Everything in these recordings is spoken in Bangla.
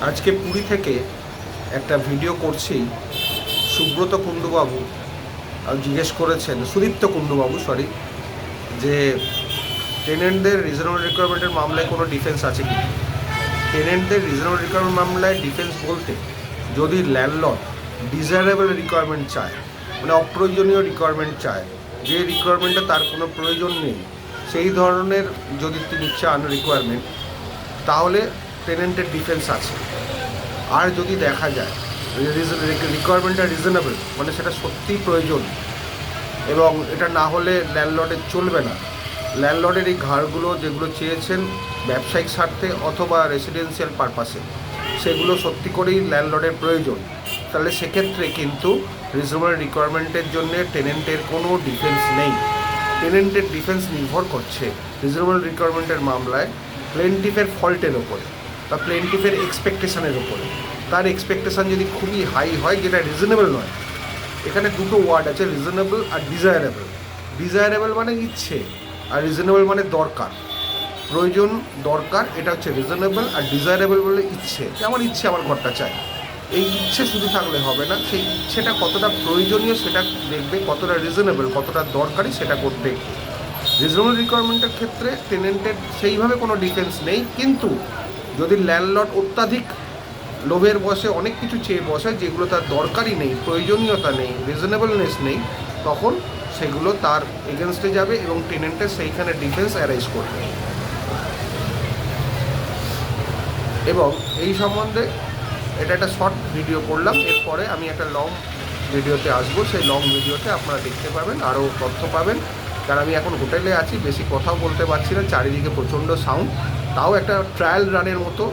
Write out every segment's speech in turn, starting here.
আজকে পুরী থেকে একটা ভিডিও করছি। সুব্রত কুণ্ডুবাবু জিজ্ঞেস করেছেন, সুদীপ্ত কুণ্ডুবাবু সরি, যে টেনেন্টদের রিজনেবল রিকোয়ারমেন্টের মামলায় কোনো ডিফেন্স আছে কি। টেনেন্টদের রিজনেবল রিকোয়ারমেন্ট মামলায় ডিফেন্স বলতে, যদি ল্যান্ডলর্ড ডিজায়ারেবল রিকোয়ারমেন্ট চায়, মানে অপ্রয়োজনীয় রিকোয়ারমেন্ট চায়, যে রিকোয়ারমেন্টে তার কোনো প্রয়োজন নেই, সেই ধরনের যদি তিনি চান রিকোয়ারমেন্ট, তাহলে টেনেন্টের ডিফেন্স আছে। আর যদি দেখা যায় রিকোয়ারমেন্টটা রিজনেবল, মানে সেটা সত্যিই প্রয়োজন এবং এটা না হলে ল্যান্ডলর্ডের চলবে না, ল্যান্ডলর্ডের এই ঘরগুলো যেগুলো চেয়েছেন ব্যবসায়িক স্বার্থে অথবা রেসিডেন্সিয়াল পারপাসে, সেগুলো সত্যি করেই ল্যান্ডলর্ডের প্রয়োজন, তাহলে সেক্ষেত্রে কিন্তু রিজনেবল রিকোয়ারমেন্টের জন্য টেনেন্টের কোনো ডিফেন্স নেই। টেনেন্টের ডিফেন্স নির্ভর করছে রিজনেবল রিকোয়ারমেন্টের মামলায় প্লেন্টিফের ফল্টের ওপরে বা প্লেন্টিফের এক্সপেকটেশনের ওপরে। তার এক্সপেকটেশান যদি খুবই হাই হয়, যেটা রিজনেবল নয়। এখানে দুটো ওয়ার্ড আছে, রিজনেবল আর ডিজায়ারেবল। ডিজায়ারেবল মানে ইচ্ছে, আর রিজনেবল মানে দরকার, প্রয়োজন, দরকার, এটা হচ্ছে রিজনেবল। আর ডিজায়ারেবল বলে ইচ্ছে, যে আমার ইচ্ছে আমার ঘরটা চাই। এই ইচ্ছে শুধু থাকলে হবে না, সেই ইচ্ছেটা কতটা প্রয়োজনীয় সেটা দেখবে, কতটা রিজনেবল, কতটা দরকারি সেটা করতে। রিজনেবল রিকোয়ারমেন্টের ক্ষেত্রে টেনেন্টের সেইভাবে কোনো ডিফেন্স নেই, কিন্তু যদি ল্যান্ডলর্ড অত্যাধিক লোভের বসে অনেক কিছু চেয়ে বসে যেগুলো তার দরকারই নেই, প্রয়োজনীয়তা নেই, রিজনেবলনেস নেই, তখন সেগুলো তার এগেনস্টে যাবে এবং টেনেন্টের সেইখানে ডিফেন্স অ্যারাইজ করবে। এবং এই সম্বন্ধে এটা একটা শর্ট ভিডিও করলাম, এরপরে আমি একটা লং ভিডিওতে আসবো। সেই লং ভিডিওতে আপনারা দেখতে পাবেন, আরও তথ্য পাবেন। কারণ আমি এখন হোটেলে আছি, বেশি কথাও বলতে পারছি না, চারিদিকে প্রচণ্ড সাউন্ড। তাও একটা ট্রায়াল রানের মতো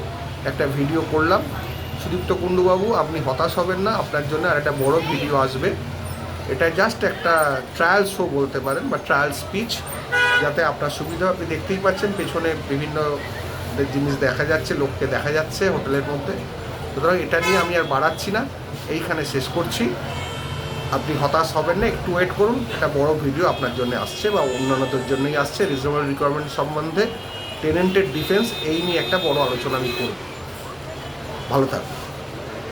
একটা ভিডিও করলাম। সুদীপ্ত কুণ্ডুবাবু, আপনি হতাশ হবেন না, আপনার জন্য আর একটা বড় ভিডিও আসবে। এটা জাস্ট একটা ট্রায়াল শো বলতে পারেন, বা ট্রায়াল স্পিচ, যাতে আপনার সুবিধা। আপনি দেখতেই পাচ্ছেন পেছনে বিভিন্ন জিনিস দেখা যাচ্ছে, লোককে দেখা যাচ্ছে হোটেলের মধ্যে। সুতরাং এটা নিয়ে আমি আর বাড়াচ্ছি না, এইখানে শেষ করছি। আপনি হতাশ হবেন না, একটু ওয়েট করুন, একটা বড় ভিডিও আপনার জন্য আসছে বা অন্যান্যদের জন্যই আসছে। রিজনেবল রিকোয়ারমেন্ট সম্বন্ধে টেনেন্টের ডিফেন্স, এই নিয়ে একটা বড় আলোচনা আমি করব। ভালো থাকবেন।